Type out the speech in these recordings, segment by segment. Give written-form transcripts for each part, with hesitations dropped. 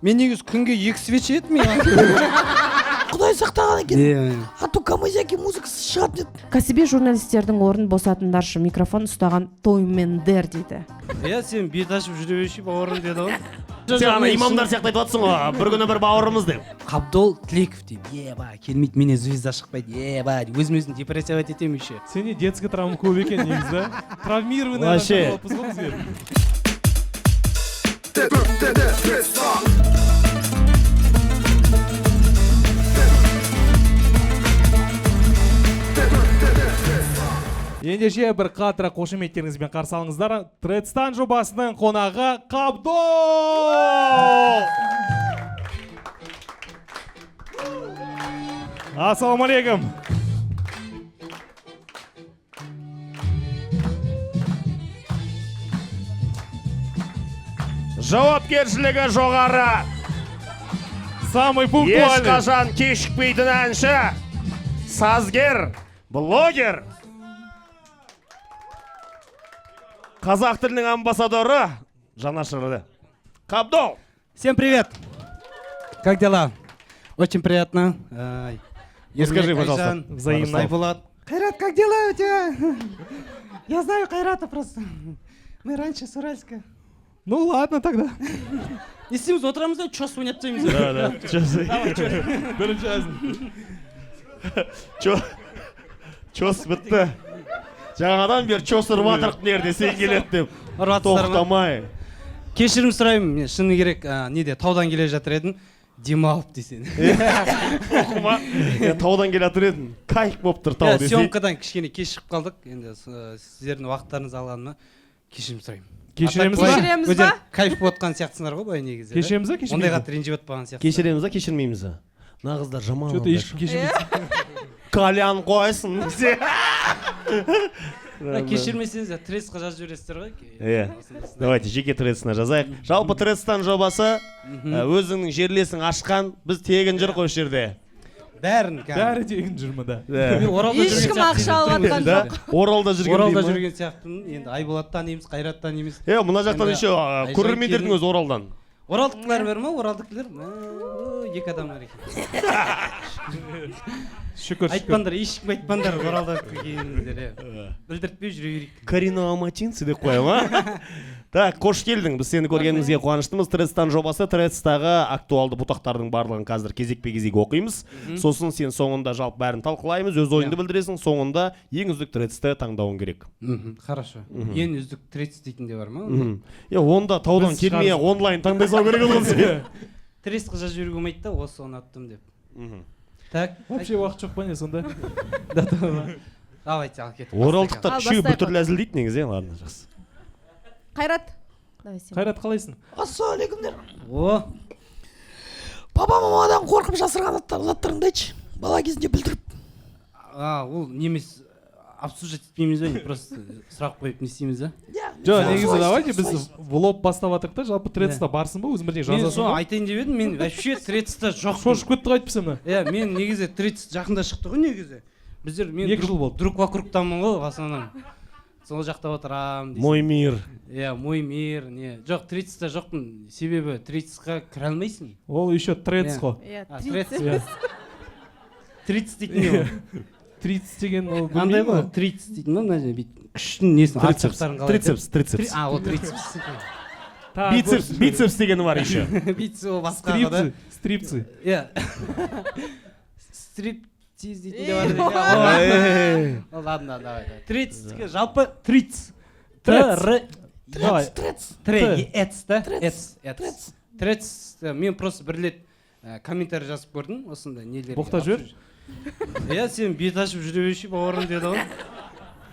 Мен негізі күнге 2 свеча едім мен. Құдай сақтаған екен. Ату Камазяки музыкасы шығады деді. Кәсіби журналистердің орнын босатыңдаршы, микрофон ұстаған тоймендер дейді. Сен бет ашып жүре берші бауырым деді ғой. Сен ана имамдар сияқты айтып жатсың ғой, бір күні бір бауырымыз деп. Қабдол Тілеков дейді. Келмейді, менен звезда шықпайды. Өзім депрессия етемін еще. Сене детский травма көп екен негізі. Травмированный Вообще. адамдар болыппыз ғой бізге. Ендеше бір қатыра қошеметтеріңізбен қарсы алыңыздар. Тредстан жобасының қонағы Қабдол! Ассалаумағалейкум. Жауапкершілігі жоғары, Самый пунктуальный. ешқашан кешікпейтін әнші, сазгер, блогер, қазақ тілінің амбассадоры жанашыры Қабдол. Всем привет! Как дела? Очень приятно. Скажи, пожалуйста. Взаимно. Айбулат. Кайрат, как дела у тебя? Я знаю Кайрата просто. Мы раньше с Уральска. Ну ладно тогда. Не істейміз, отырамыз да, чос ойнап тастаймыз. Да. Бірінші әзін. Чос бітті. Жаңадан бері чос ұрып атырық нерде сен келеді деп. Тоқтамай. Кешірім сұраймын, мен шыны керек, неде, таудан келе жатыр едім, демалып десең. Оқыма. Таудан келе жатыр едім. Кайф болып тұр тау десең. Съемкадан кішкене кешігіп қалдық. Енді сіздердің уақыттарыңызды алғаныма кешірім сұраймын. Кешіреміз ба? ба? Кешіреміз Өздері ба? кайф болып отқан сияқтысыңдар ғой былай негізі. Кешіреміз ба, кешірмейміз ба? Ондайға ренжіп отпаған сияқты. Кешіреміз ба, кешірмейміз ба? Нағыздар жаман. Что-то ешкім кешірмейді. Кальян қойсын. Кешірмесеңіздер, тресқа жазып жібересіздер ғой. Давайте жеке треціне жазайық. Жалпы Трецстан жобасы өзіңнің жерлесің ашқан, біз тегін жүр қой жерде. Бәрін Бәрі тегін жүрмі да. Ешкім ақша алыватқан жоқ. Оралда жүрген Оралда деймін. жүрген сияқтымын. Енді Айболат танимыз, Қайрат танимыз. Мына жақтан еще көрермендердің өзі Оралдан. Оралдықлар бар ма? Оралдықлар? Екі адам бар екен. Шүкір. Айтпаңдар, ешкім айтпаңдар Оралда келгендер. Білдіртпей жүре берейік. Карина Алматинцы деп қоям, а? Так, қош келдің. Біз сені көргенімізге қуаныштымыз. Трецстан жобасы, Трецстағы актуалды бұтақтардың барлығын қазір кезек-кезек оқимыз. Сосын сен соңында жалпы бәрін талқылаймыз, өз ойыңды білдіресің. Соңында ең үздік Трецті таңдауың керек. Хорошо. Ең үздік Трец дейтін де бар ма? Онда таудан келмей онлайн таңдай салу керек олғансы. Тресқа жазып жіберуге болмайды да, осы ұнаттым деп. Так. Вообще уақыт жоқ па не сонда? Давайте, ал кетіп. Оралдықтар үшеуі бір түрлі әзілдейді негізі, ладно, жақсы. Қайрат. Қайрат қалайсың? Ассалаумағалейкумдер. О, Папа мамадан қорқып жасырған заттарыңды айтшы. Бала кезінде білдіріп. ол немес обсуждать етпейміз ба, просто сұрақ қойып не істейміз ба? Жоқ, негізі давайте біз влог бастап жатырық та, жалпы Трецта барсың ба, өзің бірден Мен жазасың соны ба? айтайын деп едім, мен вообще Трецта жоқ. Шошып кетті ғой айтпасам мына. Мен негізі Трец жақында шықты ғой негізі. Біздер, мен 2 жыл болды. друг вокругтамын ғой, в основном. Сол жақта отырамын. Мой мир. Мой мир, не. Жоқ, Трецта жоқпын, себебі Трецқа кіре алмайсың. Ол еще Трец қой. Трец дейтін не ол? 30 деген ол Қандай білмеймін ғой? Трец дейтін ба, мына жерде күштің несін арцептарын қалай айтады? Трицепс. Ол трицепс. Бицепс дегені бар еще. Бицепс ол басқа да. Стрипцы. Стриптиз дейтін де бар. Ладно, давай. Трецке жалпы трец. Трец. Мен просто бір рет комментарий жазып көрдім, осындай нелер. Боқтап жібер. Сен бет ашып жүре берші бауырым деді ғой.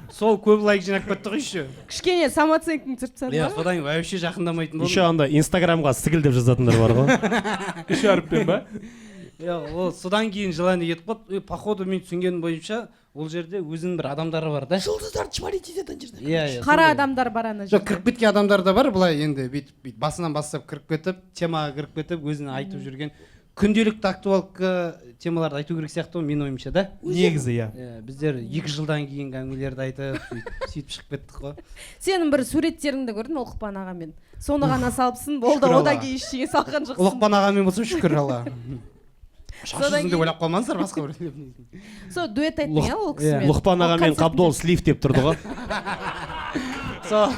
Сол көп лайк жинап кетті ғой еще. Кішкене самооценкаң түсіріп тастады ма? Содан вообще жақындамайтын болдым. Еще анда инстаграмға сігілдеп жазатындар бар ғой. Үш әріппен ба? Ол содан кейін желание кетіп қалды. Походу мен түсінгенім бойынша ол жерде өзінің бір адамдары бар да. Жұлдыздарды шмалить етеді жерде. Қара адамдар бар ана Жоқ, кіріп кеткен адамдар да бар, былай енді бүйтіп басынан бастап кіріп кетіп, темаға кіріп кетіп, өзіне айтып жүрген күнделікті актуалка темаларды айту керек сияқты ғой менің ойымша да. негізі иә. Біздер 2 жылдан кейінгі әңгімелерді айтып сөйтіп шығып кеттік қой. Сенің бір суреттеріңді көрдім Лұқпан ағамен. Соны ғана салыпсың, болды, Шүкір одан Алла. кейін ештеңе салған жоқсың. Лұқпан ағамен болса шүкір Алла. Содан Шашызын деп кейін- ойлап қалмаңыздар басқа бір. Со дуэт айттың иә ол кісімен. Лұқпан аға мен Қабдол слив деп тұрды ғой. Сол.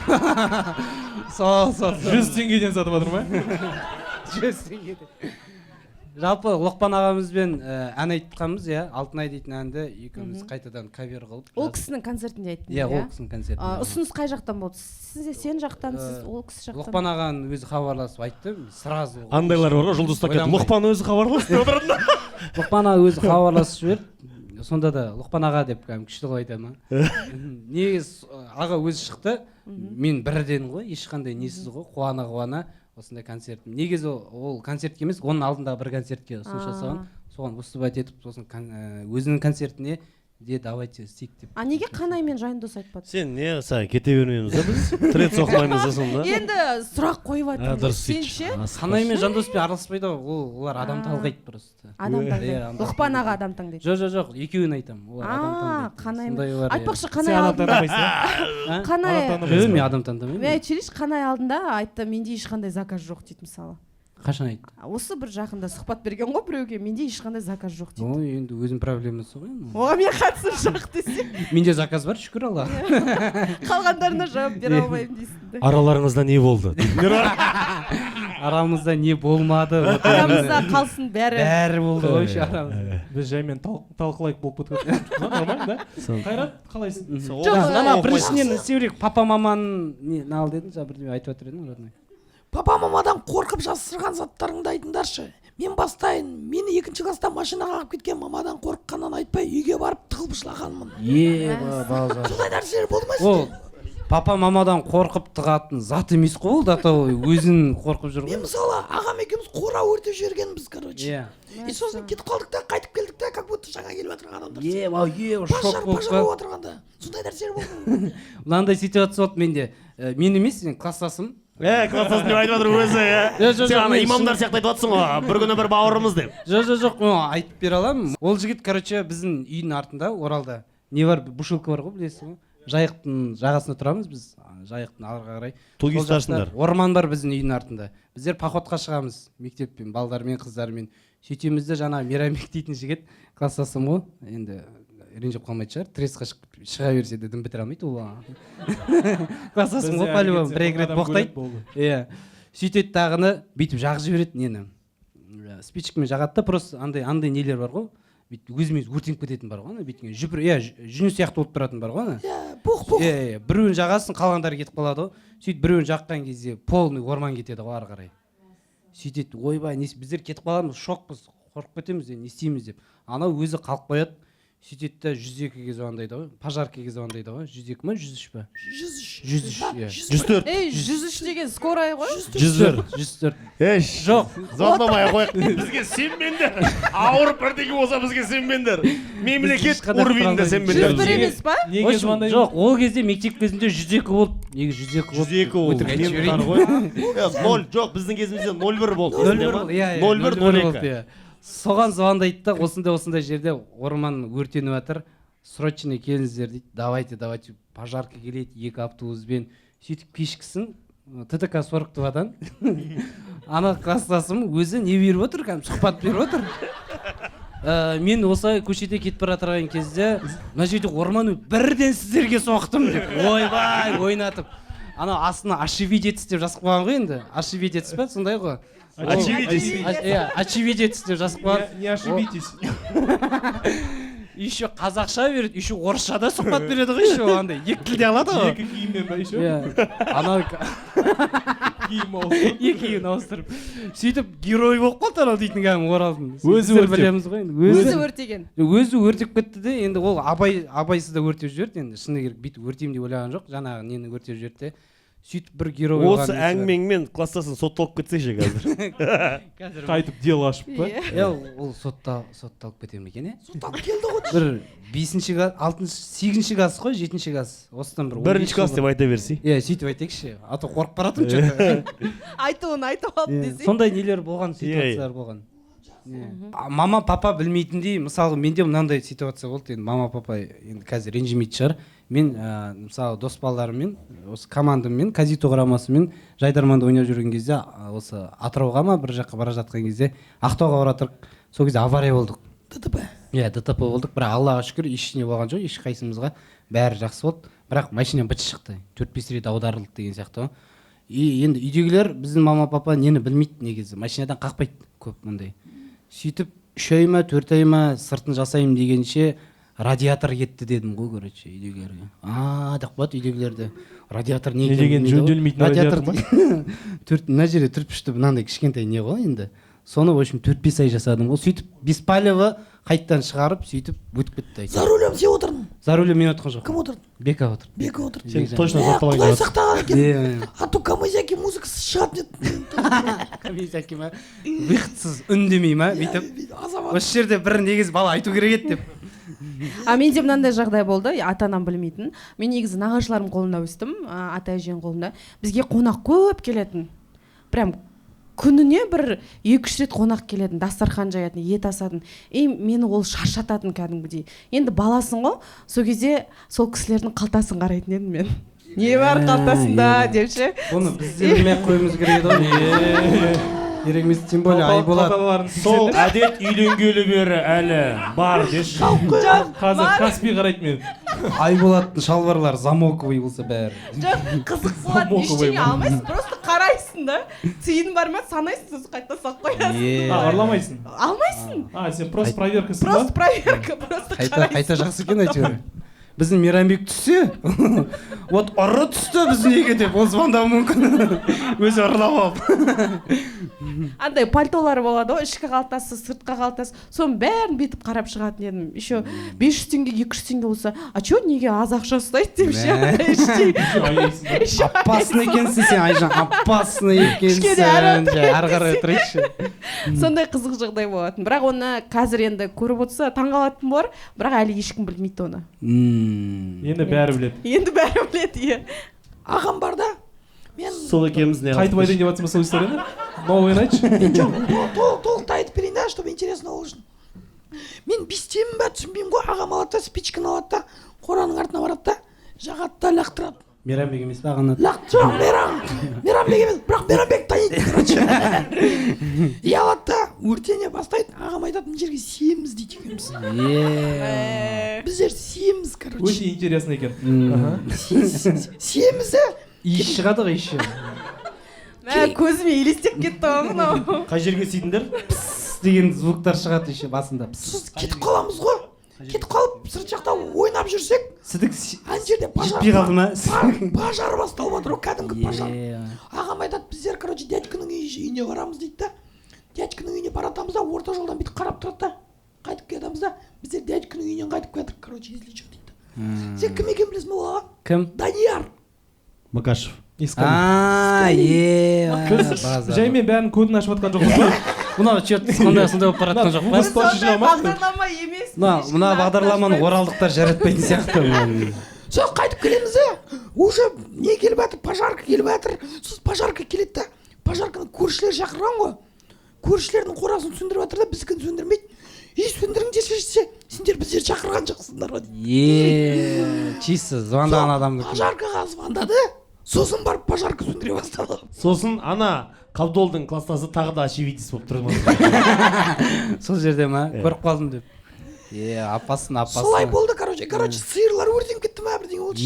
100 теңгеден сатып жатыр ма? Жалпы Лұқпан ағамызбен ән айтқанбыз, иә, Алтынай дейтін әнді екеуміз қайтадан кавер қылып. Ол кісінің концертінде айттың Иә, иә? ол кісінің концертінде. Ұсыныс қай жақтан болды? Сен жақтан, сіз ол кісі жақтан? Лұқпан ағаның өзі хабарласып айтты, сразу. Андайлар бар ғой, жұлдыз кетті. Лұқпан өзі хабарласты деп отырады да. Лұқпан аға өзі хабарласып жіберді. Сонда да Лұқпан аға деп кәдімгі күшті қылып айтады ма? Негіз аға өзі шықты. Мен бірден ғой, ешқандай несіз ғой, қуана осындай концерт. Негізі ол концертке емес, оның алдындағы бір концертке ұсыныс жасаған. Соған выступать етіп, сосын өзінің концертіне де давайте істейік деп. А неге Қанаймен Жайындос айтпады? Сен не сай кете бермейміз да біз. Трет соқмаймыз да сонда. Енді сұрақ қойып жатырмын. Дұрыс Сен сөйтші. ше? Қанай мен Жандоспен араласпайды ғой, олар адам талғайды просто. Адам таңдайды. Иә, Лұқпан аға адам таңдайды. Жоқ, екеуін айтамын. Олар адам таңдайды. Қанай. Айтпақшы Сен Қанай адам алдында. таңдамайсың. Қанай. Адам таңдамайсың. Мен адам таңдамаймын. Мен айтшы Қанай алдында айтты, менде ешқандай заказ жоқ дейді мысалы. Қашан айтты? Осы бір жақында сұхбат берген ғой біреуге, менде ешқандай заказ жоқ дейді. Ой, енді өзінің проблемасы ғой. Оған мен қатысым жоқ десе, Менде заказ бар, шүкір Алла. қалғандарына жауап бере алмаймын дейсің де. Араларыңызда не болды? Арамызда не болмады. Арамызда қалсын бәрі. Бәрі болды ғой арамызда. Біз жаймен талқылайық болып кетіп нормально да? Қайрат, қалайсың? Ана біріншіден істеу керек, папа маманың не ал дедің, жаңа бірдеңе айтып отыр едің родной. Папа мамадан қорқып жасырған заттарыңды айтыңдаршы. Мен бастайын. Мені 2 класста машинаға алып кеткен мамадан қорыққаннан айтпай үйге барып тығылып жылағанмын. Балжан. Сондай нәрселер болды ма Ол сізде? папа мамадан қорқып тығатын зат емес қой ол, датовый өзін қорқып жүр Мен ғой. мысалы ағам екеуміз қора өртеп жібергенбіз, короче. Иә. И сосын кетіп қалдық та қайтып келдік та, как будто жаңа келіп жатырған адамдар. Шок Пожар болып болып отырғанда. Сондай нәрселер болды. мынандай ситуация болды менде. Мен емес, мен класстасым. Класстасым деп айтып жатыр өзі, Жоқ, Сен ана мен имамдар сияқты айтып жатсың ғой, бір күні бір бауырымыз деп. Жоқ, мен айтып бере аламын. Ол жігіт, короче, біздің үйдің артында, Оралда, не бар, бушилка бар ғой, білесің ғой. Жайықтың жағасында тұрамыз біз, жайықтың арғы қарай. Туги Сол жақта старшындар. Орман бар біздің үйдің артында. Біздер походқа шығамыз, мектеппен, балдармен, қыздармен. Сөйтеміз де жаңа Мейрамбек дейтін жігіт, класстасым ғой, енді ренжіп қалмайтын шығар, тресқа шыға берсе де дым бітіре алмайды ол. Класстасым ғой, по-любому, бір-екі рет боқтайды. Иә. Сөйтеді тағыны бүйтіп жағып жібереді нені. Спичкамен жағады да, просто андай нелер бар ғой. Бүйтіп өзімен өртеніп кететін бар ғой, бүйткен жүні сияқты болып тұратын бар ғой. Пух. Иә, біреуін жағасын, қалғандары кетіп қалады ғой. Сөйтіп біреуін жаққан кезде полный орман кетеді ғой ары қарай. Сөйтеді, ойбай, біздер кетіп қаламыз, шокпыз, қорқып кетеміз, не істейміз деп. Анау өзі қалып қояды. Сөйтеді де 102-ге звондайды ғой, пожаркаға звондайды ғой. 102 ма, 103 па? 103. 104. Ей, 103 деген скорая ғой. 104. Жоқ. Звондамай қояйық. Бізге сенбеңдер. Ауырып бірдеңе болса бізге сенбеңдер. Мемлекет урвинде сенбеңдер. 101 емес па? Неге звондаймын? Жоқ, ол кезде мектеп кезінде 102 болды. Неге 102 болды? 102 ол. Өтірік айтып Мен жіберейін. 0, жоқ, біздің кезімізде 01 болды. 01, 02. Соған звондайды да, осындай жерде орман өртеніп жатыр. Срочно келіңіздер дейді. Давайте, пожарка келеді 2 автобуспен. Сөйтіп кешкісін ТТК 42-дан ана класстасым өзі не беріп отыр, кәдімгі сұхбат беріп отыр. Мен осылай көшеде кетіп бара жатқан кезде мына жерде орман бірден сіздерге соқтым деп ойбай ойнатып. Ана астына очевидец деп жазып қойған ғой енді. Очевидец па, сондай ғой. Очевидец деп жазып қойған. Не ошибитесь. Еще қазақша береді, еще орысша да сұхбат береді ғой, еще андай екі тілде алады ғой. Екі киіммен ба еще? Анау Киім ауыстырып. екі киімін ауыстырып. Сөйтіп герой болып қалды анау дейтін кәдімгі Оралдың. Өзі өртеп. Білеміз ғой енді. Өзі өртеген. Өзі өртеп кетті де, енді ол абайсыз да өртеп жіберді, енді шыны керек бүйтіп өртеймін деп ойлаған жоқ, жаңағы нені өртеп жіберді де. Сөйтіп бір герой болған. Осы әңгімеңмен класстасын сотталып кетсейші қазір. Қайтып дело ашып па? Ол сотталып кетер ме екен, Сотталып келді ғой. бір 5-ші класс, 6-ші класс қой, 7-ші класс. Осыдан бір 1-ші класс деп айта берсей. Иә, сөйтіп айтайықшы. А то қорқып баратырмын что-то. Айтуын айтып алып десең. Сондай нелер болған, ситуациялар болған. мама папа білмейтіндей, мысалы менде мынандай ситуация болды. Енді мама папа енді қазір ренжімейтін шығар. Мен мысалы дос балаларыммен, осы командаммен, Казито құрамасымен Жайдарманда ойнап жүрген кезде, осы Атырауға ма бір жаққа бара жатқан кезде Ақтауға баратырық. Сол кезде авария болдық. ДТП. Иә, ДТП болдық. Бірақ Аллаға шүкір ештеңе болған жоқ, ешқайсымызға бәрі жақсы болды. Бірақ машина быт шықты. 4-5 рет аударылды деген сияқты. И енді үйдегілер біздің мама папа нені білмейді негізі. Машинадан қақпайды көп мындай. Сөйтіп 3 ай ма 4 ай ма сыртын жасаймын дегенше радиатор кетті дедім ғой, короче, үйдегілерге. Деп қояды үйдегілерді. Радиатор не деген жөнделмейтін радиатор ма? Мына жерде түрпішті мынандай кішкентай не ғой енді. Соны в общем 4-5 ай жасадым ғой. Сөйтіп беспалево қайттан шығарып, сөйтіп өтіп кетті. За рулем сен отырдың? За рулем мен отырған жоқ. Кім отырды? Бека отыр. Бека отырды. Сен точно сотталған Құдай екенсің. сақтаған екен. А то Камазяки музыкасы шығады деді. Камазяки ма? Выходсыз үндемей ма? Бүйтіп. Осы жерде бір негіз бала айту керек еді деп. Менде мынандай жағдай болды, ата-анам білмейтін. Мен негізі нағашыларым қолында өстім, ата әжем қолында. Бізге қонақ көп келетін. Прям күніне бір 2-3 рет қонақ келетін, дастархан жаятын, ет асатын. Мені ол шаршататын кәдімгідей. Енді баласың ғой, сол кезде сол кісілердің қалтасын қарайтын едім мен. Не бар қалтасында депші. Оны бізде білмей қойымыз керек еді ғой. Керек емес, тем более Айболат. Сол әдет үйленгелі бері әлі бар деші. Қазір Каспий қарайды мен. Айболаттың шалбарлары замоковый болса бәрі. Жоқ, қызық болады, ештеңе алмайсың, просто қарайсың да. Тиын бар ма, санайсың, сосын қайта салып қоясың. Арламайсың? Алмайсың. Сен просто проверкасың ба? Просто проверка, просто қарайсың. Қайта жақсы екен әйтеуір. Біздің Мейрамбек түссе, вот ұры түсті біз неге деп, ол звондауы мүмкін. Өзі ұрлап алып. Андай пальтолары болады ғой, ішкі қалтасы, сыртқа қалтасы. Соның бәрін бетіп қарап шығатын едім. Еще 500 теңге, 200 теңге болса, а чё неге аз ақша ұстайды деп ше. Опасный екенсің сен, Айжан, опасный екенсің. Ары қарай отырайықшы. Сондай қызық жағдай болатын. Бірақ оны қазір енді көріп отырса таңғалатын болар, бірақ әлі ешкім білмейді оны. Енді бәрі біледі. Енді бәрі біледі, иә. Ағам бар да. Мен Сол екеуміз не қайтып айтайын деп жатсың ба сол историяны? Новыйын айтшы. жоқ, толықтай айтып берейін да, чтобы интересно ол үшін. Мен бестемін ба түсінбеймін ғой, ағам алады да, спичканы алады да, қораның артына барады да, жағады да лақтырады. Мейрамбек емес пе ағаны? Жоқ, Мейрамбек емес, бірақ Мейрамбек таниды, короче. И алады да, өртене бастайды, ағам айтады, мына жерге сиеміз дейді екенбіз. Біздер сиеміз, короче. Өте интересно екен. Сиеміз да. Иіс шығады ғой иісі. Көзіме елестеп кетті ғой мынау. Қай жерге сидіңдер? Пссс деген звуктар шығады еще басында. Сіз кетіп қаламыз ғой. Кетіп қалып сырт жақта ойнап жүрсек, сіздің ана жерде жетпей қалды ма? пожар басталып отыр, кәдімгі пожар. Ағам айтады, біздер, короче, дядьканың үйіне барамыз дейді да. Дядьканың үйіне баратамыз да, орта жолдан бүйтіп қарап тұрады да. Қайтып кетеміз да, біздер дядьканың үйінен қайтып келдік, короче, если что дейді. Сен кім екенін білесің ба? Кім? Данияр. Макашев. Жаймен бәрін кодын ашып жатқан жоқпыз ба? Мынау что-то сондай болып баратқан жоқ па? Сондай бағдарлама емес. Мына бағдарламаны оралдықтар жаратпайтын сияқты. Сосын қайтып келеміз да, уже не келіп жатыр, пожарка келіп жатыр. Сосын пожарка келеді да, пожарканы көршілер шақырған ғой. Көршілердің қорасын сөндіріп жатыр да, біздікін сөндірмейді. И сөндіріңдерші десе, сендер біздер шақырған жоқсыңдар ғой. Чисто звондаған адамды. Пожаркаға звондады, сосын барып пожарка сөндіре бастады. Сосын ана Қабдолдың класстасы тағы да очевидец болып тұрмады. Сол жерде ма? Көріп қалдым деп. Апасын. Солай болды, короче, сиырлар өртеніп кетті ма, бірдеңе болды.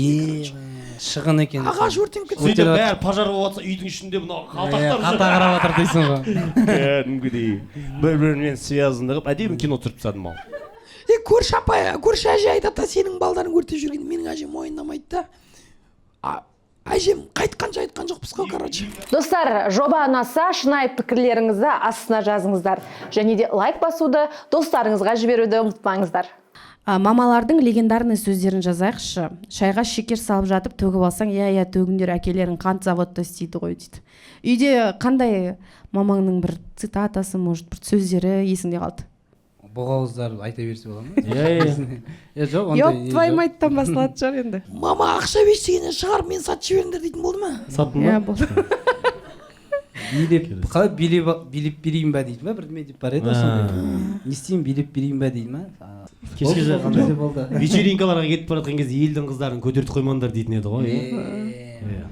Шығын екен. Ағаш өртеніп кетті. Сөйтіп бәрі пожар болып жатса, үйдің ішінде мынау қалтақтар қата қарап жатыр дейсің ғой. Кәдімгідей бір-бірімен связаны қылып әдемі кино түсіріп тастадым ал. Көрші әже айтады да, сенің балдарың өртеп жүрген, менің әжем мойындамайды да. Әжем қайтқанша айтқан жоқпыз ғой, короче. Достар, жоба ұнаса, шынайы пікірлеріңізді астына жазыңыздар. Және де лайк басуды, достарыңызға жіберуді ұмытпаңыздар. Мамалардың легендарный сөздерін жазайықшы. Шайға шекер салып жатып төгіп алсаң, иә, төгіңдер әкелерің қант заводта істейді ғой дейді. Үйде қандай мамаңның бір цитатасы, может, бір сөздері есіңде қалды? Боғауыздар айта берсе бола ма? Жоқ, тваймайттан басталады шығар енді. Мама ақша беш дегеннен шығарып мен сатып жіберіңдер дейтін болды ма? Саттың ба? Болды. қалай билеп берейін ба дейді ма бірдеме деп бар еді осындай не істеймін билеп берейін ба дейді ма кешке қандай болды вечеринкаларға кетіп бара жатқан кезде елдің қыздарын көтертіп қоймаңдар дейтін еді ғой иә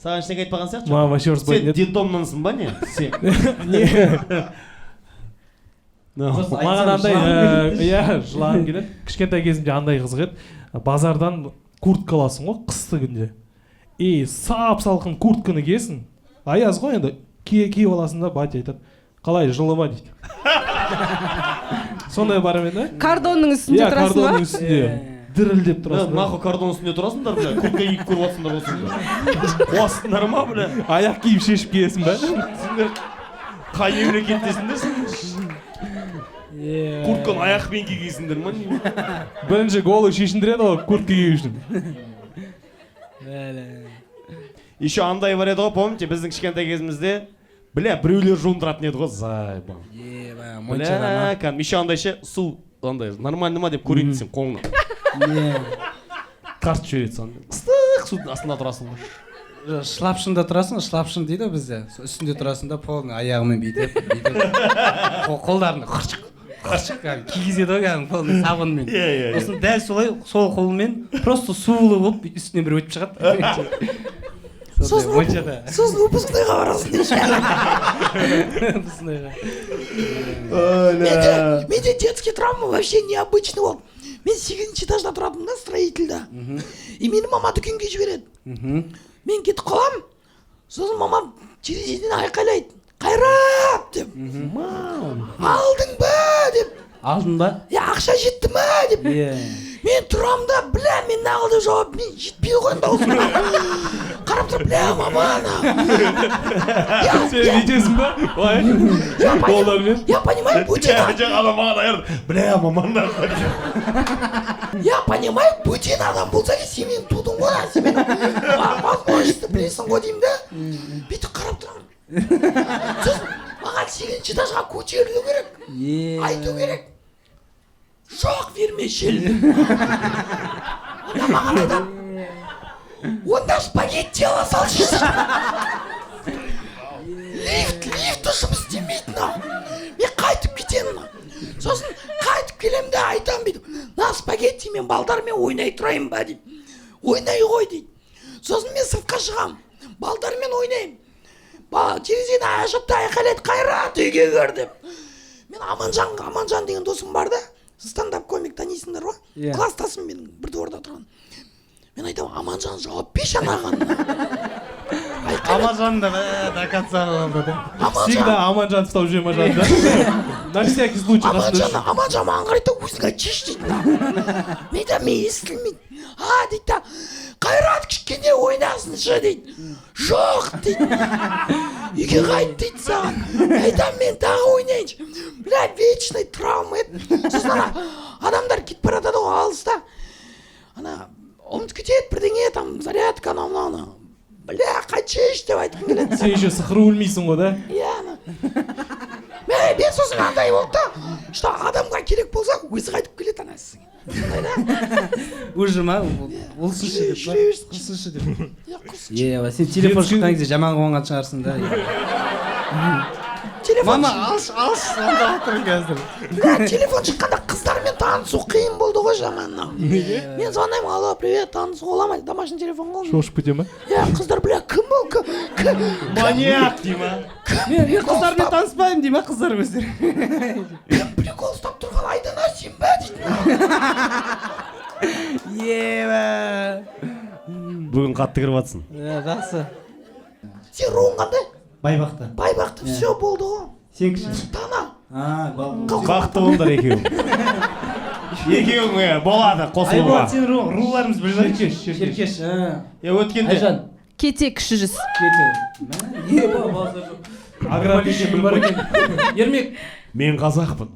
саған ештеңе айтпаған сияқты маған вообще ұрыспайтын сен еді детдомнансың ба не маған андай иә жылағым келеді кішкентай кезімде андай қызық еді базардан куртка аласың ғой қысты күнде и сап салқын куртканы киесің аяз ғой енді киіп аласың да батя айтады қалай жылы ма дейді сондай бар ма еді Кардонның үстінде иә тұрасың ба? кардонның үстінде дірілдеп тұрасың нахуй кардон үстінде тұрасыңдар бля куртка киіп көріп жатсыңдар осында қуасыңдар ма бля аяқ киім шешіп киесің ба сендер қай мемлекеттесіңдер куртканы аяқпен кигейсіңдер ма бірінші голы шешіндіреді ғой куртка кию үшін еще андай бар еді ғой помните біздің кішкентай кезімізде бля біреулер жуындыратын еді ғой зайбан бля кәдімгі еще андай ше су андай нормально ма деп көрейін десең қолыңа тартып жібереді сонымен ыстық судың астында тұрасың ғой шлапшында тұрасың шлапшын дейді ғой бізде үстінде тұрасың да полный аяғымен бүйтіп қолдарını қыршық кигізеді ғой кәдімгі полный сабынмен сосын дәл солай сол қолмен просто сулы болып үстінен бір өтіп шығады сосын выпускныйға барасың менде детский травма вообще необычный болды мен 8-ші этажда тұратынмын да строительда и мені мама дүкенге жібереді мен кетіп қаламын сосын мамам терезеден айқайлайды қайрат деп алдың ба деп алдың ба ақша жетті ма деп мен тұрамын да бля мен нағыл деп жауап мен жетпейді ғой даусым қарап тұрып бля мама сен бүйтесің ба я понимаю Путина адам маған аяр бля маман я понимаю бөтен адам болса сен менің тудың ғой сен менің возможностьті білесің ғой деймін да бүйтіп қарап тұрамын сосын маған 8-ші этажға көтерілу керек айту керек жоқ верме желді онда маған айтады онда спагетти ала салшы лифт жұмыс істемейді мен қайтып кетемін сосын қайтып келемін да айтамын бүйтіп мына спагетти мен балдармен ойнай тұрайын ба деп ойнай ғой дейді сосын мен сыртқа шығамын балдармен ойнаймын терезені ашып та айқайлайды қайрат үйге кір деп мен аманжан деген досым бар да стендап комик танисыңдар ғой класстасым менің бір дворда тұрған мен айтамын аманжан жауап берші анаған аманжан да докатса всегда аманжан ұстап жүре ма жанында на всякий случай аманжан маған қарайды да өзің айтшы дейді мен айтамын мен естілмейді дейді да қайрат кішкене ойнасыншы дейді жоқ дейді үйге қайт дейді саған айтамын мен тағы ойнайыншы бля вечный травма еді сосын адамдар кетіп бара жатады ғой алыста ұмытып кетеді бірдеңе там зарядка анау мынау бля қайтшеш деп айтқым келеді сен еще сықыру білмейсің ғой да иә мен сосын андай болды да что адамға керек болса өзі қайтып келеді анасы сондай да уже ма ұлсыншы деп жүре берсін құлсыншы деп сен телефон шыққан кезде жаман қуанған шығарсың да мама алшы сонда отырмын қазір телефон шыққанда қыздармен танысу қиын болды ғой жаман мен звондаймын алло привет танысуға бола ма домашний телефон ғой шошып кете ма иә қыздар бля кім ол маньяк дей ма мен қыздармен таныспаймын дей ма қыздар өздері прикол ұстап тұрған айдана сен ба дейді бүгін қатты кіріп жатсың жақсы сен руың қандай байбақты все болды ғой сен кіші тана бақытты болыңдар екеуің болады қосылуға сен руларымыз біліп шеркеш өткенде айжан Кете кіші жүз. Аграрбике бар екен. Ермек, мен қазақпын.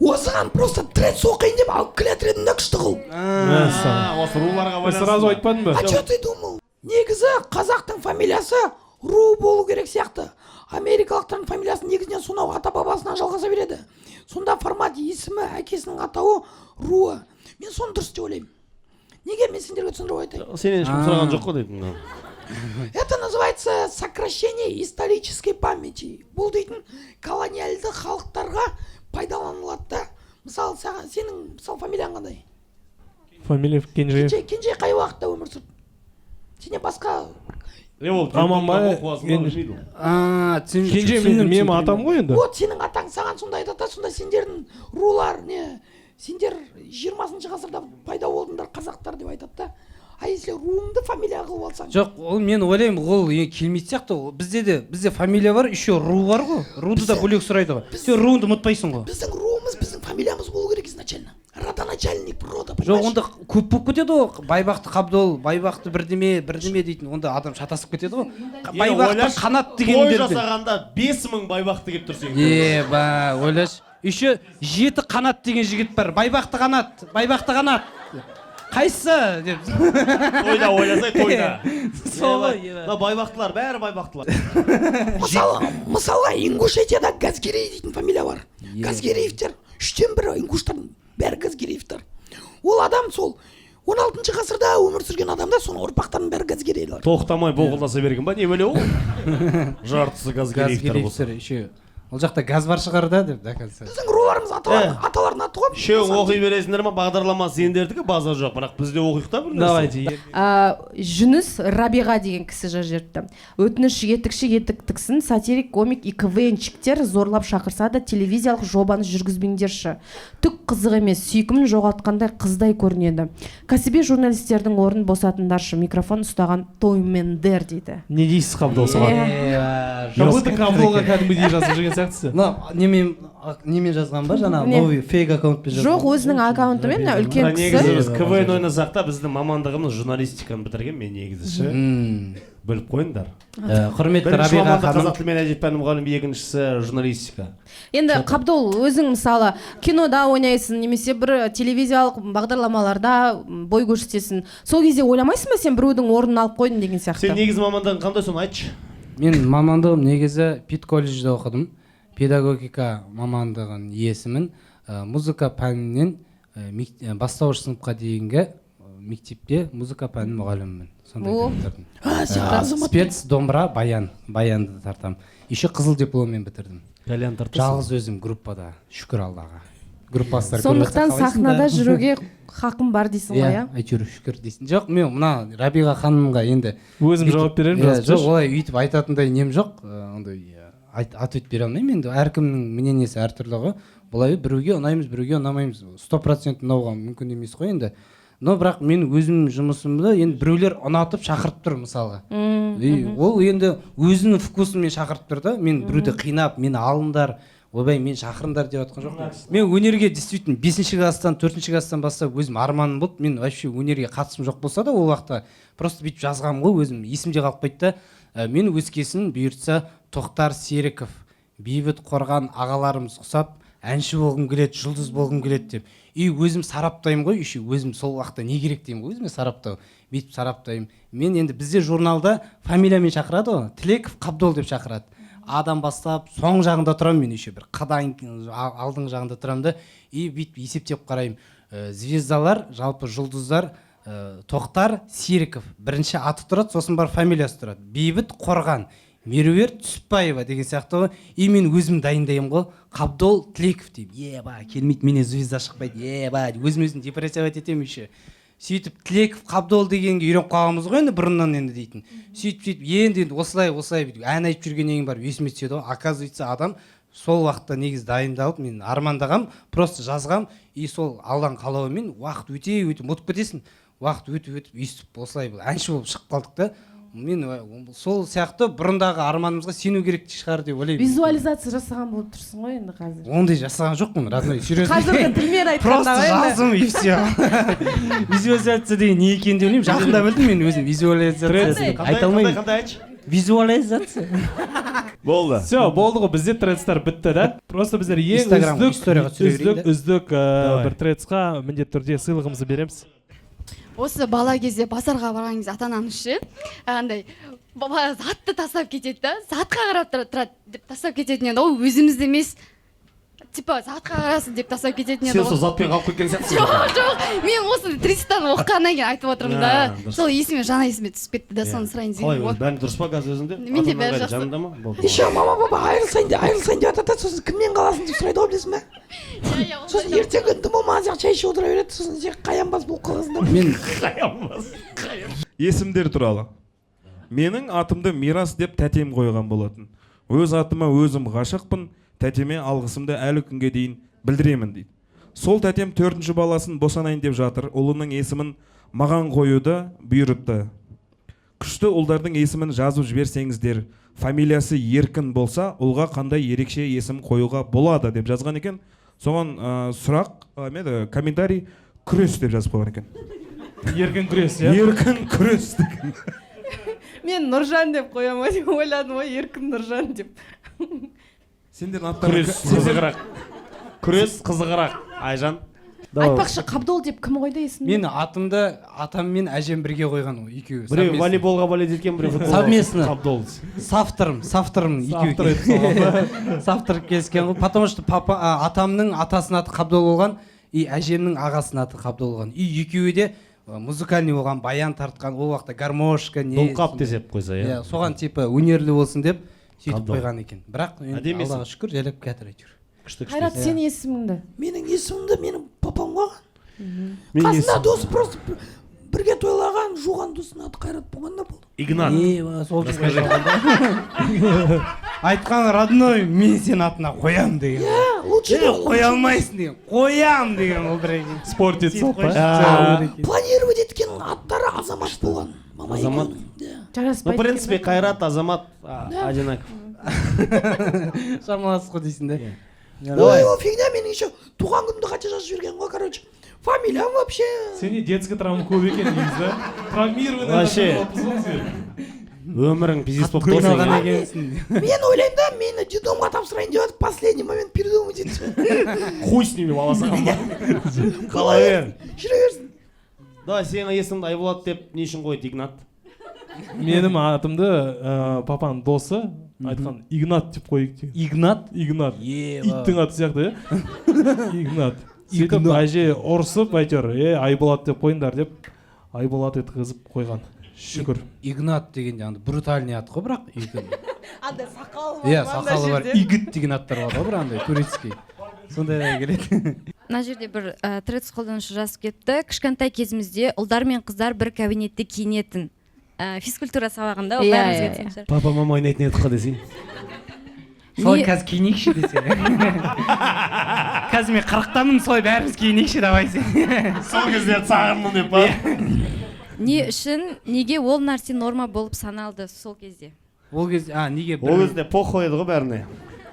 Осыған просто тред соқайын деп алып келатыр едім да күшті қыл. Осы руларға байланысты. Сразу айтпадың ба? А что ты думал? Негізі қазақтың фамилиясы ру болу керек сияқты. Америкалықтардың фамилиясы негізінен сонау ата бабасынан жалғаса береді. Сонда формат есімі, әкесінің атауы руы. Мен соны дұрыс деп ойлаймын. неге мен сендерге түсіндіріп айтайын. Сенен ешкім сұраған жоқ қой дейтін. Это называется сокращение исторической памяти. Бұл дейтін колониальды халықтарға пайдаланылады да. Мысалы саған, сенің мысалы фамилияң қандай? Фамилия Кенжеев. Кенже қай уақытта өмір сүрді? Сенен басқа Аманбай Кенже менің атам ғой енді. вот сенің атаң саған сонда айтады, сонда сендердің рулар не? Сендер 20-шы ғасырда пайда болдыңдар қазақтар деп айтады да. А если руыңды фамилия қылып алсаң? Жоқ, ол мен ойлаймын, ол келмейтін сияқты. Бізде фамилия бар, еще ру бар ғой. Руды да бөлек сұрайды ғой. Сен руыңды ұмытпайсың ғой. Біздің руымыз, біздің фамилиямыз болу керек изначально. Родоначальник рода, Жоқ, понимаешь? онда көп болып кетеді ғой. Байбақты Қабдол, Байбақты бірдеме дейтін, онда адам шатасып кетеді ғой. Байбақты Қанат дегендерді. Той жасағанда 5000 Байбақты келіп тұр сен. Ба, ойлаш. Еще 7 Қанат деген жігіт бар. Байбақты Қанат. Қайсы деп. Тойда ойласай, тойда. Солай. Байбақтылар, бәрі байбақтылар. Мысалға Ингушетияда Газгерей дейтін фамилия бар. Газгереевтер, 3-тен 1 ингуштардың бәрі Газгереевтер. Ол адам сол 16-шы ғасырда өмір сүрген адамда соның ұрпақтарының бәрі Газгерейлер. Тоқтамай боғылдаса берген ба, не бөле ол? Жартысы Газгереевтер болса. Ол жақта газ бар шығар да деп доказать. Біздің руларымыз аталардың аты ғой. Шеуің оқи бересіңдер ма, бағдарлама сендердікі базар жоқ, бірақ бізде оқиық та бір нәрсе. Давайте. Жүніс Рабиға деген кісі жазып. Өтініш етікші етік тіксін, сатирик, комик и КВНчиктер зорлап шақырса да телевизиялық жобаны жүргізбеңдерші. Түк қызық емес, сүйкімін жоғалтқандай қыздай көрінеді. Кәсіби журналистердің орнын босатындаршы, микрофон ұстаған тоймендер дейді. Не дейсіз Қабдол соған? Жабыты Қабдолға кәдімгідей жазып жүрген сияқтысы. Немен жазған ба жаңағы новый фейк аккаунтпен жазған? Жоқ, өзінің аккаунтымен үлкен Негізі кісі. біз КВН ойнасақ та біздің мамандығымыз журналистиканы бітірген, мен негізі ше. Біліп қойыңдар. Құрметті Бірінші Рабиға мамандық ханым. қазақ тілі мен әдебиет пәні мұғалімі, екіншісі журналистика. Енді Қабдол, өзің мысалы кинода ойнайсың немесе бір телевизиялық бағдарламаларда бой көрсетесің. Сол кезде ойламайсың ба сен біреудің орнын алып қойдың деген сияқты? Сен негізі мамандығың қандай, соны айтшы. Мен мамандығым негізі Пит колледжде оқыдым. Педагогика мамандығын иесімін. Музыка пәнінен бастауыш сыныпқа дейінгі мектепте музыка пәнінің мұғалімімін. Спец домбыра баянды тартам. Еще қызыл дипломмен бітірдім. Жалғыз өзім группада, шүкір Аллаға. Группастар сондықтан сахнада жүруге хақым бар дейсің ғой, иә? Әйтеуір шүкір дейсің. Жоқ, мен мына Рабиға ханымға енді өзім жауап беремін. Жоқ, олай үйтіп айтатындай нем жоқ. Ондай ат өтіп бере алмаймын енді. Әркімнің мнениесі әртүрлі ғой. Бұлай біреуге ұнаймыз, біреуге ұнамаймыз. 100% ұнауға мүмкін емес қой енді. Но бірақ мен өзім жұмысымды енді біреулер ұнатып шақырып тұр мысалға. Ол енді өзінің вкусымен шақырып тұр да. Мен біреуді қинап, мені алыңдар, ойбай мен шақырыңдар деп жатқан жоқпын. Мен өнерге действительно 5-ші класстан 4-ші класстан бастап өзім арманым болды. Мен вообще өнерге қатысым жоқ болса да ол уақытта просто бүйтіп жазғам ғой, өзім есімде қалып қайтты. Мен өскесін бұйыртса Тоқтар Серіков, Бейбіт Қорған ағаларымыз ұқсап әнші болғым келеді, жұлдыз болғым келеді деп. И өзім сараптаймын ғой, еще өзім сол уақытта не керек деймін ғой, өзіме сараптау. Бүйтіп сараптаймын. Мен енді бізде журналда фамилиямен шақырады ғой, Тілеков Қабдол деп шақырады. Адам бастап соң жағында тұрамын, мен еще бір қадан алдың жағында тұрамын да, и бүйтіп есептеп қараймын. Звездалар, жалпы жұлдыздар, Тоқтар Серіков бірінші аты тұрады, сосын бар фамилиясы тұрады. Бейбіт Қорған, Меруерт Түсіпбаева деген сияқты ғой. И мен өзім дайындаймын ғой, Қабдол Тілеков деп. Еба, келмейді, менен звезда шықпайды. Еба, өзім депрессовать етемін еще. Сөйтіп Тілеков Қабдол дегенге үйреніп қалғанбыз ғой енді бұрыннан енді дейтін. Сөйтіп енді осылай ән айтып жүргеннен кейін барып есіме түседі ғой. Оказывается, адам сол уақытта негізі дайындалып, мен армандағам, просто жазғам, и сол Алланың қалауымен уақыт өте ұмытып кетесің. Уақыт өтіп өйстіп осылай әнші болып шығып қалдық та. Мен сол сияқты бұрындағы арманымызға сену керек шығар деп ойлаймын. Визуализация жасаған болып тұрсың ғой енді қазір. Ондай жасаған жоқпын, родной, серьезно. Қазіргі тілмен айтқанда просто жаздым и все. Визуализация деген не екенін деп ойлаймын. Жақында білдім мен өзім визуализация. Айта алмаймын. Қандай айтшы? Визуализация. Болды. Все, болды ғой, бізде трендстар бітті да. Просто біздер ең үздік бір трендсқа міндетті түрде сыйлығымызды береміз. Осы бала кезде базарға барған кезде ата-анамыз ше, андай затты тастап кетеді да, затқа қарап тұрады деп тастап кететін еді. Ол өзімізді емес, типа затқа қарасын деп тастап кететін еді сен сол ғой. затпен қалып кеткен сияқтысың. Жоқ, мен осыны 300-дан оқығаннан кейін айтып отырмын да. дұрыс. Сол есіме жаңа есіме түсіп кетті да, соны сұрайын қалай дегенім ғой. бәрің дұрыс па қазір өзіңде? Менде бәрі жақсы. жаныңда ма? болды. еще мама папа айырылсайын деп жатады да, сосын кіммен қаласың деп сұрайды ғой, білесің ба? Сосын ертең күнді маған сияқты шай ішіп отыра береді, сосын сен қаянбас болып қаласың да. мен Есімдер туралы. Менің атымды Мирас деп тәтем қойған болатын. Өз атыма өзім ғашықпын, тәтеме алғысымды әлі күнге дейін білдіремін дейді. Сол тәтем 4-ші баласын босанайын деп жатыр. Ұлының есімін маған қоюды бұйырыпты. Күшті ұлдардың есімін жазып жіберсеңіздер, фамилиясы Еркін болса, ұлға қандай ерекше есім қоюға болады деп жазған екен. Соған сұрақ, комментарий күрес деп жазып қойған екен. Еркін күрес, иә? Еркін күрес деген. Мен Нұржан деп қоямын деп ойладым ғой, Еркін Нұржан деп. Сендердің аттарың Күрес қызығырақ. Күрес қызығырақ. Айжан. Айтпақшы, Қабдол деп кім қойды есімді? мен атымды атам мен әжем бірге қойған ғой, екеуі. Біреу волейболға болет еткен, біреу футболға. Совместно. Қабдол. Савтырым екеуі. Савтыр келіскен ғой. Потому что атамның атасының аты Қабдол болған, и әжемнің ағасының аты Қабдол болған. И екеуі де музыкальный болған, баян тартқан, ол уақытта гармошка не. Қолқап десеп қойса, иә. Соған типа өнерлі болсын деп сөйтіп Қабдол. қойған екен. Бірақ Әдемі есім. Аллаға шүкір жайлап кетір әйтеуір. Күшті Қайрат, сен есіміңді? Менің есімімді менің папам қойған. Мен Қасында досы просто бірге тойлаған жуған досының аты Қайрат болғанда болды. Игнат. Сол айтқан родной, мен сен атына қоям деген. Лучше Қоя алмайсың деген. Қоям деген ол бір екен. Спорт ет салып па? планировать еткен аттары Азамат болған. Мама Азамат? екеуінің. Ну, Жараспайды. в принципе, Қайрат, Азамат одинаков. Шамалас қой дейсің да. Ой, ол фигня, мен еще туған күнімді қате жазып жіберген ғой, короче. Фамилиям вообще. Сенде детский травма көп екен негізі, да? Травмированный Вообще. адам болыппыз ғой сен. Өмірің пиздец болып Қойналған тұрсың. екенсің. Мен ойлаймын да, мені детдомға тапсырайын деп жатыр, последний момент передумать етті. Хуй с ними баласаған ба? Қала бер. Жүре берсін. Давай, сенің есімді Айболат деп не үшін қойды, Игнат? Менің атымды папаның досы айтқан Игнат деп қойып деген. Игнат? Игнат. Ева. Иттің аты сияқты, иә? Игнат. Сөйтіп әже ұрысып, әйтеуір, Айболат деп қойыңдар деп, Айболат еткізіп қойған. Шүкір. Игнат дегенде андай брутальный ат қой, бірақ Игнат. Андай сақалы бар. Иә, сақалы бар. Игіт деген аттар бар ғой, бір андай турецкий. Сондай келеді. Мына жерде бір трец қолданушы жазып кетті. Кішкентай кезімізде ұлдар мен қыздар бір кабинетте киінетін. Физкультура сабағында ол бәрімізге түскен шығар. Папа, мама ойнайтын еді қой десең. Солай қазір киінейікші десе. Қазір мен 40-тамын, солай бәріміз киінейікші давай сен. Сол кезде сағындым деп па? Не үшін, неге ол нәрсе норма болып саналды сол кезде? Ол кезде, неге Ол кезде похуй еді ғой бәріне.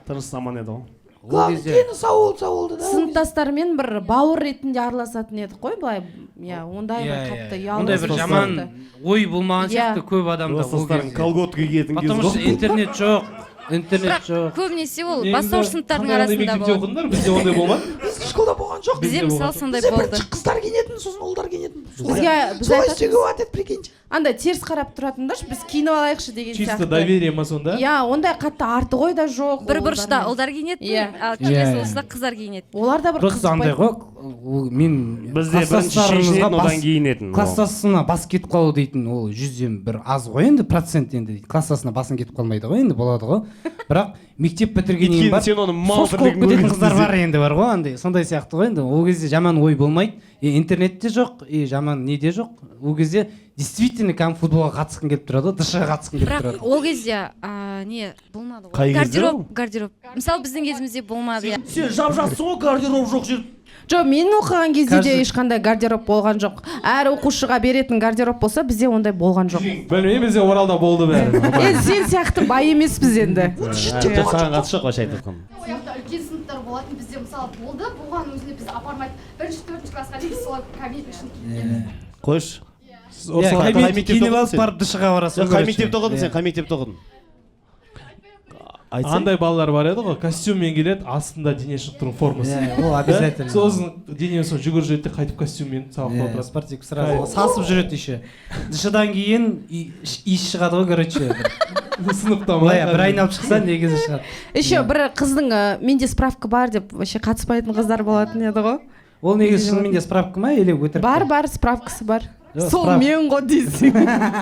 Тыныш заман еді ғой. Главное, дені сау болды да. Сыныптастармен бір бауыр ретінде араласатын едік қой, былай. Иә, ондай бір қатты ұялы. Ондай бір жаман ой болмаған сияқты көп адамда ол Достастарың кезде. колготка киетін кез Потому что ғой. интернет жоқ. Интернет жоқ. Көбінесе ол бастауыш сыныптардың арасында болды. болды. Бізде ондай болмады. Біздің школда болған жоқ. Бізде мысалы сондай Бізде болды. бірінші қыздар киінетін, сосын ұлдар киінетін. Біз Солай айтатынбыз, істеуге болады еді, прикиньте. андай теріс қарап тұратындаршы, біз киініп алайықшы деген сияқты. Чисто доверие ма сонда? Иә, ондай қатты арты ғой да жоқ. Бір бұрышта ұлдар киінетін, Иә. ал келесі бұрышта қыздар киінетін. Олар да бір Просто андай қызықпайды. ғой, мен Бізде бірінші шешінетін, одан киінетін. кластасына бас кетіп қалу дейтін ол 100-ден бір аз ғой енді, процент енді дейді. Кластасына басын кетіп қалмайды ғой енді, болады ғой. Бірақ мектеп бітіргеннен кейін бар. Сен оны мал Сос қылып кететін қыздар бар енді, бар ғой андай, сондай сияқты ғой енді. Ол кезде жаман ой болмайды. Интернетте жоқ, жаман неде жоқ. Ол кезде действительно кәдімгі футболға қатысқың келіп тұрады, дышыға қатысқың келіп Бірақ тұрады. ол кезде не болмады ғой. Қай кезде ол? Гардероб. Мысалы біздің кезімізде болмады. Иә. Сен жап-жақсың ғой, гардероб жоқ жер. Жоқ, менің оқыған кезде де ешқандай гардероб болған жоқ. Әр оқушыға беретін гардероб болса, бізде ондай болған жоқ. Білмеймін, бізде Оралда болды бәрі. Енді сен сияқты бай емеспіз енді. Саған қатысы жоқ вообще айтып жатқаным. Ол жақта үлкен сыныптар болатын, бізде мысалы болды, болған өзіне біз апармайды. 1-4 классқа дейін солай кабинеттің ішінде киінеміз. Қойшы. Киініп алып барып дышыға барасың. Қай мектепте оқыдың сен? Қай мектепте оқыдың? Андай балалар бар еді ғой, костюммен келеді, астында дене шынықтыру формасы. Ол обязательно. Сосын денемен соң жүгіріп жүреді де қайтып костюммен сабаққа отырады. Спортик сразу сасып жүреді еще. Дышыдан кейін иіс шығады ғой, короче. сыныпта былай бір айналып шықса негізі шығады. еще бір қыздың менде справка бар деп вообще қатыспайтын қыздар болатын еді ғой. Ол негізі шынымен де справка ма или өтірік? Бар справкасы бар. Жоқ, Сол справка. мен ғой дейсің.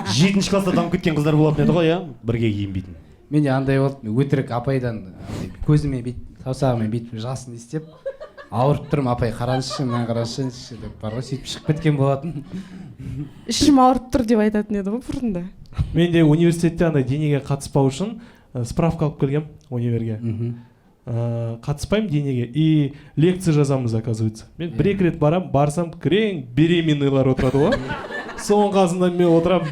7-ші класста дамып кеткен қыздар болатын еді ғой, иә, бірге киінбейтін. Менде андай болды, өтірік апайдан көзімен бүйтіп саусағымен бүйтіп жасын иістеп ауырып тұрмын, апай қараңызшы, маған қараңызшы деп бар ғой, сөйтіп шығып кеткен болатын. Ішім ауырып тұр деп айтатын еді ғой бұрында. Мен де университетте андай денеге қатыспау үшін справка алып келгем универге. Қатыспаймын денеге и лекция жазамыз, оказывается. Мен бір-екі рет барсам кірең беременныйлар отырады ғой. Соның қасында мен отырамын.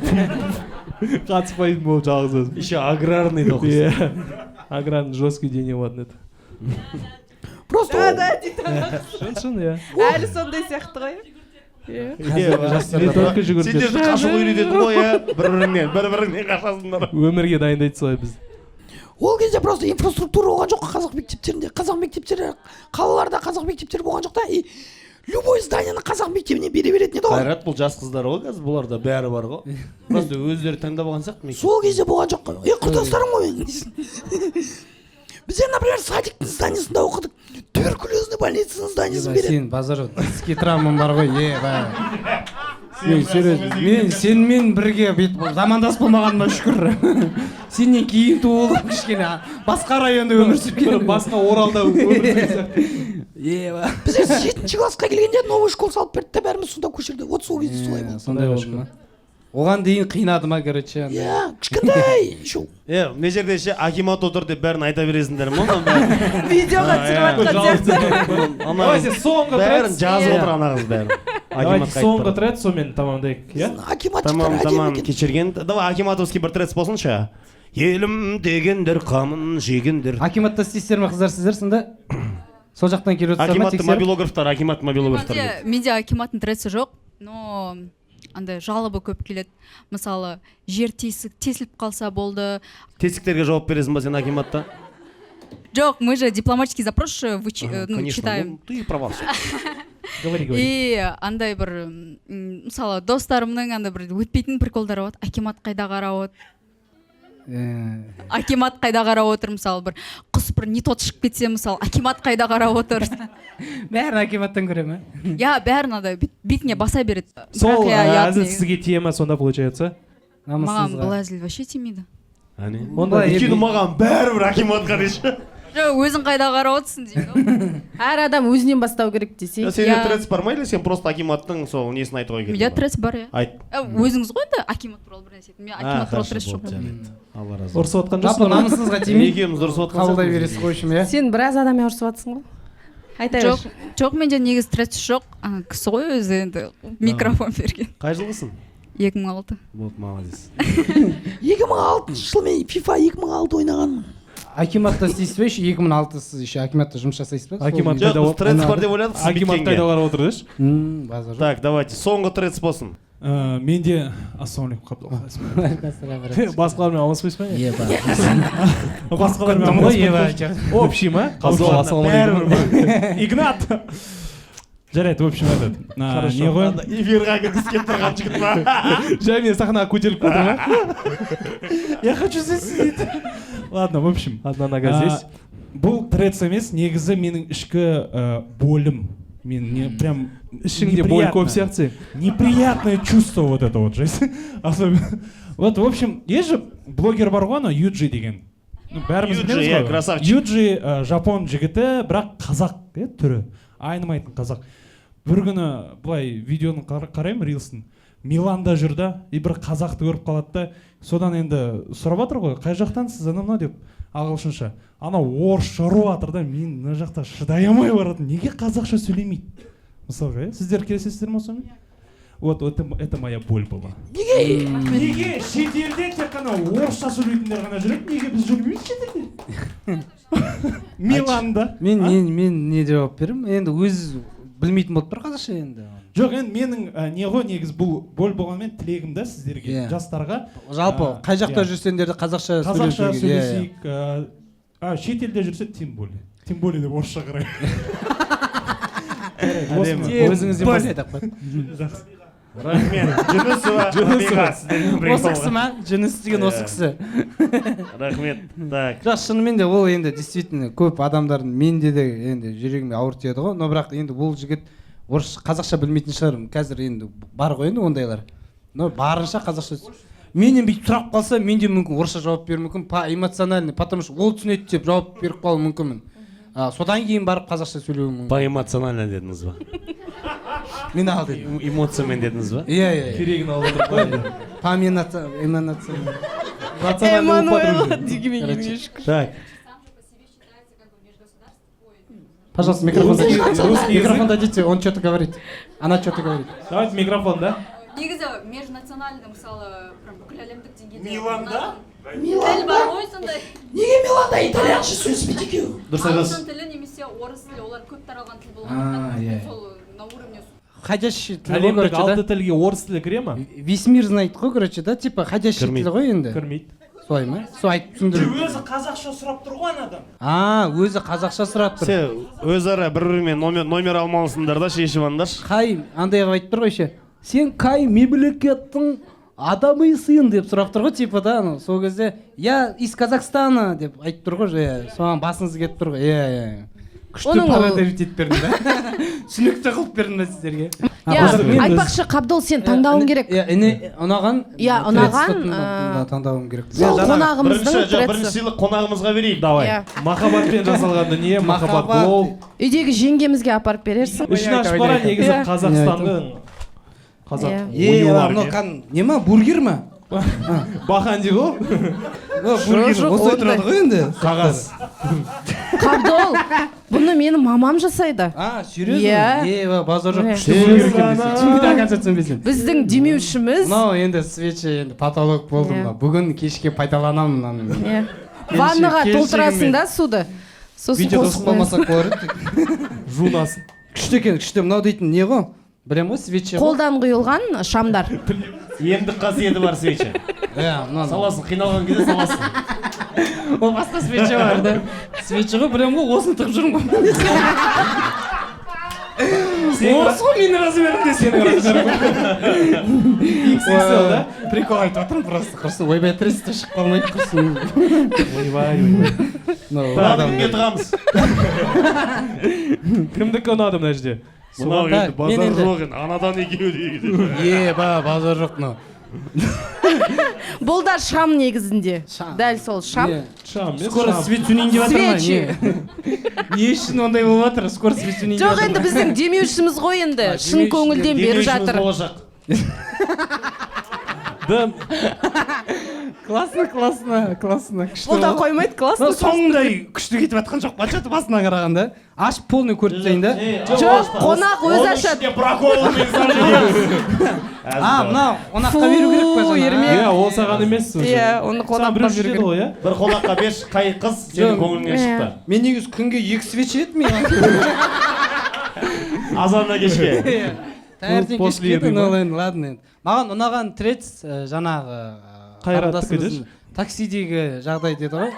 Қатыспайтын болып жалғыз өзім. Еще аграрный да оқисың. Аграрный жесткий дене болатын еді. Просто Шын, иә. Әлі сондай сияқты ғой. Риторика жүгіріп Сендер жүр. қашық үйрететін ғой, иә, бір-біріңнен қашасыңдар. Өмірге дайындайды солай біз. ол кезде просто инфраструктура болған жоқ қазақ мектептерінде. Қазақ мектептері қалаларда қазақ мектептері болған жоқ та, и любой зданиені қазақ мектебіне бере беретін еді ғой. Қайрат, бұл жас қыздар ғой, қазір бұларда бәрі бар ғой. Просто өздері таңдап алған сияқты. Сол кезде болған жоқ қой. Құрдастарым ғой менің. Біз, например, садиктің зданиесінде оқыдық. Туберкулезный больницаның зданиесін береді. Сен базар іске травмам бар ғой, мен сенімен бірге бүйтіп замандас болмағаныма шүкір. Сенен кейін туылып кішкене басқа районда өмір сүрген. Басқа Оралда өмір сүрген. Бізде 7-ші классқа келгенде новый школ салып берді де, бәріміз сонда көшірді. Вот сол кезде солай болды. Сондай болды ма? Оған дейін қинады ма, короче? Иә, кішкентай. Мына жерде ше акимат отыр деп бәрін айта бересіңдер ме? Видеоға түсіріп жатқан Давайте соңғы бәрін трек. жазып отыр ана қыз бәрін. Давайте соңғы трек, сонымен тамамдайық, иә? Тамам, кешірген. Давай акиматовский бір трек болсыншы. Елім дегендер қамын жегендер. Акиматта істейсіздер ме қыздар, сіздер сонда? Сол жақтан келіп отырсыздар ма, Акиматты тексеріп? мобилографтар, акимат мобилографтар. Менде акиматтың треці жоқ, но андай жалобы көп келеді. Мысалы, жер тесіліп қалса болды. Тесіктерге жауап бересің ба сен акиматта? Жоқ, мы же дипломатический запрос читаем. Конечно, ты права. И андай бір, мысалы, достарымның андай бір өтпейтін приколдары болады. Акимат қайда қарап отыр? Акимат қайда қарап отыр, мысалы, бір құс бір не тот шығып кетсе, мысалы, акимат қайда қарап отыр? Бәрін акиматтан көре ме? Я бәрін андай бетіне баса береді. Сол әзіл сізге тема сонда получается? Маған бұл әзіл вообще тимейді. Онда екені маған бәрібір акиматқа деші. Өзің қайда қарап отырсың дейді. Әр адам өзінен бастау керек десе. Сенде трец бар ма, или сен просто акиматтың сол несін айтуға келдің? Менде трец бар, иә. Айт. Өзіңіз ғой енді акимат туралы бір нәрсе. Мен акимат туралы трец жоқ. Алла разы. Ұрысып отқан Жалпы жоқсың ба? намысыңызға тимей. Екеуміз ұрысып отқан Қабылдай бересіз ғой үшін, иә? Сен біраз адаммен ұрысып жатсың ғой. Айта бер. Жоқ, менде негізі трец жоқ. Кісі ғой өзі енді микрофон берген. Қай жылғысың? 2006. Вот, молодец. 2006 жыл мен FIFA 2006 ойнағанмын. Акиматта істейсіз бе, 2006 сіз еще акиматта жұмыс жасайсыз ба? Акимат Жоқ, біз трец бар деп ойладық, сіз Акимат қайда биткенге. қарап отыр деші? Базар жоқ. Так, давайте, соңғы трец болсын. Менде ассалаумалейкум Қабдолла. Басқалармен алмаспайсыз ба? Басқалармен алмаспайсыз. Общий ма? Қабдолла ассалаумалейкум. Игнат. Жарайды, в общем, этот не ғой? Эфирға кіргісі келіп тұрған жігіт па? Жай мен сахнаға көтеріліп кетір ма? Я хочу здесь сидеть. Ладно, в общем. Одна нога здесь. Бұл трец емес, негізі менің ішкі болім. Мен не прям ішіңде боль көп сияқты. Неприятное чувство вот это вот жесть. Особенно. Вот, в общем, есть же блогер бар ғой, Юджи деген. Бәріміз білеміз ғой. Красавчик. Юджи жапон жігіті, бірақ қазақ түрі. Айнымайтын қазақ. Бір күні былай видеоны қараймын, рилстың. Миланда жүр да, и бір қазақты көріп қалады да, содан енді сұрап жатыр ғой, қай жақтансыз анау деп ағылшынша. Ана орысша ұрып жатыр да, мен мына жақта шыдай алмай баратын. Неге қазақша сөйлемейді? Мысалға, сіздер келісесіздер ме сонымен? Вот это моя боль была. Неге шетелде тек қана орысша сөйлейтіндер ғана жүреді, неге біз жүрмейміз шетелде? Миланда. Мен не жауап берем? Енді өз білмейтін болып тұр қазақша енді. Жоқ, енді менің не ғой негіз бұл боль болғанмен тілегім да сіздерге, жастарға. Жалпы қай жақта жүрсеңдер де қазақша сөйлесейік. Шетелде жүрсе тем более. Тем более деп орысша қарай. Өзіңізде болсын айтақ қой. Рахмет. Жүнісова. Осы кісі ма? жүніс деген осы кісі. Рахмет. Так. Жоқ, шынымен де ол енді действительно көп адамдардың менде де енді жүрегіме ауыр тиеді ғой, но бірақ енді бұл жігіт орысша қазақша білмейтін шығар, қазір енді бар ғой енді ондайлар, но барынша қазақша. Менен бүйтіп сұрап қалса мен де мүмкін орысша жауап беруім мүмкін, по эмоциональный, потому что ол түсінеді деп жауап беріп қалуым мүмкінмін. Содан кейін барып қазақша сөйлеуім мүмкін. По эмоционально дедіңіз ба? Мен ал дедім. Эмоциямен дедіңіз ба? Иә. Керегін алып отырып қойды. По эмоционально. Так. Пожалуйста, микрофон дадите, он что-то говорит. Она что-то говорит. Давайте микрофон, да? Негізі межнациональный мысалы бүкіл әлемдік деңгейде Миланда? тіл бар ғой сондай. Неге Миланда итальянша сөйлеспейді екеуі? Ағылшын тілі немесе орыс тілі, олар көп таралған тіл болғандықтан сол на уровне Ходящий тіл ғой, Әлемдік короче, алты да? тілге орыс тілі кіре ма? Весь мир знает ғой, короче, да? Типа ходящий тіл ғой енді. Кірмейді. Солай ма? Сол айтып түсіндіру. Өзі қазақша сұрап тұр ғой адам. Өзі қазақша сұрап тұр. Сен өзара бір-бірімен номер алмалысыңдар да шешіп алыңдаршы. Қай, андай қылып айтып тұр ғой ше. Сен қай мемлекеттің адамысың деп сұрап тұр ғой, типа да, сол кезде я из Казахстана деп айтып тұр ғой, соған басыңыз кетіп тұр ғой. Күшті пародировать етіп бердім да. Түсінікті қылып бердім да сіздерге. Айтпақшы, Қабдол, сен таңдауың керек. Ұнаған? Таңдауым керек. Сол қонағымыздың бірінші сыйлық қонағымызға берейік, давай. Махаббатпен жасалған дүние, махаббат гол. Үйдегі жеңгемізге апарып берерсің. Ішін ашып бара, негізі Қазақстанның Қазақ. Не ма, бургер ма? Бахан дейді ғой. Бургер, осылай тұрады ғой енді. Қағаз. Қабдол, бұны менің мамам жасайды. Серьезно? Базар жоқ, күшті бургер екен десең. Біздің демеушіміз. Мынау енді свечи, енді потолок болдым ба. Бүгін кешке пайдаланамын. Ваннаға толтырасың да суды. Видео қосып қалмасақ болар еді. Жунасын. Күшті екен, күшті. Мынау дейтін не ғой? Білем ғой, свечи ғой. Қолдан құйылған шамдар. Емдік қасиеті бар свечи. Саласын, қиналған кезде саласын. Ол басқа свечи бар да. Свечи ғой, білем ғой, осыны тығып жүрмін ғой. Осы ғой менің размерімде сенің размерің. XXL да? Прикол айтып отырмын просто. Құрсын, ойбай тресті шығып қалмайды құрсын. Ойбай. Кімге тұғамыз? Кімдікі ұнады мына жерде? Мынау енді базар жоқ енді, анадан екеу дейді. Базар жоқ мынау. Бұл да шам негізінде. Дәл сол шам. Скоро свет үнейін деп жатыр ма? Не үшін ондай болып жатыр? Скоро свет үнейін деп Жоқ, енді біздің демеушіміз ғой енді. Шын көңілден беріп жатыр. Классно. Бұл да қоймайды, классно. Соңындай күшті кетіп жатқан жоқ. Бачаты басынан қарағанда. Ашып полный көріп тайын да. Жоқ, қонақ өз ашады. Мынау, қонаққа беру керек па жаңа? Ол саған емес. Оны қонаққа беру керек. Бір қонаққа беш, қай қыз сенің көңіліңнен шықты. Мен негіз күнге 2 свечи едім. Азанна кешке. Таңертең кешке еді, ладно. Маған ұнаған трец жаңағы қайраттыкы таксидегі жағдай деді ғой.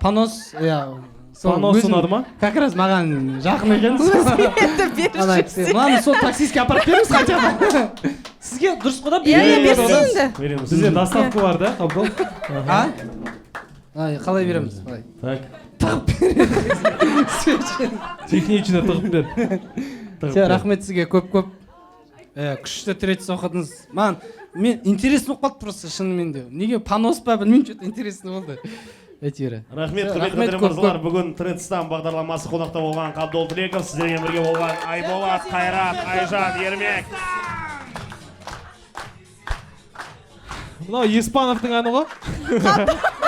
Понос, Понос ұнады ма? Как раз маған жақын екен. Мынаны сол таксистке апарып беріңіз хотя бы. Сізге дұрыс қойда береміз. Бізде доставка бар да, Қабдол? Қалай береміз? Тағып береміз. Техничный тығып бер. Рахмет сізге көп-көп. Күшті трец оқыдыңыз. Мен интересно болып қалды просто шынымен де. Неге понос па білмеймін, что-то интересно болды. Рахмет, құрметті мырзалар, бүгін Трецстан бағдарламасы қонақта болған Қабдол Тілеков, сіздермен бірге болған Айболат, Қайрат, Айжан, Ермек. Мынау Еспановтың әні ғой?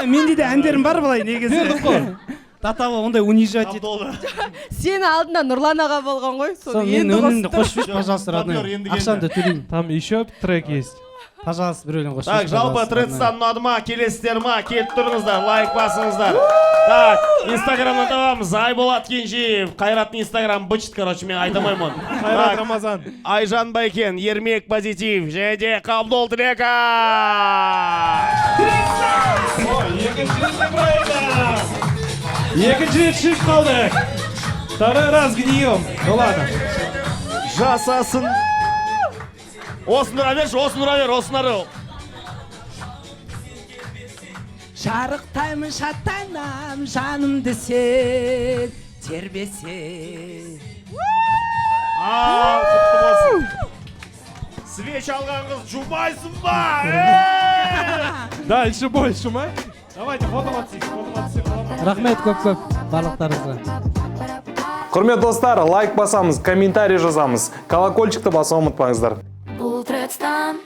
Менде де әндерім бар былай негізі. Татава ондай унижать етіп. Сені алдында Нұрлан аға болған ғой. Мен өнімді қосып жіберші, пожалуйста, родной. Ақшамды төлейін. Там еще трек есть. Пожалуйста, бір өлең қосып. Так, жалпы Трецстан ұнады ма, келесіздер ма, келіп тұрыңыздар, лайк басыңыздар. Так, инстаграмнан табамыз, Айболат Кенжиев, Қайраттың инстаграм бычыт, короче, мен айтамаймын. Қайрат Рамазан. Айжан Байкен, Ермек Позитив, және де Қабдол Тілеков. Екінші рет шығып қалдық. Второй раз гнием. Ну ладно. Жасасын. Осындыра берші, осындыра бер, осындыра. Шарықтаймын шаттайнам жанымды сен тербесе. Құтты болсын. Свеч алған қыз жумайсың ба? Дальше больше ма? Давайте фотоға түсейік. Рахмет көп барлықтарыңызға. Құрметті достар, лайк басамыз, комментарий жазамыз, колокольчикті басуға ұмытпаңыздар. Бұл трекстан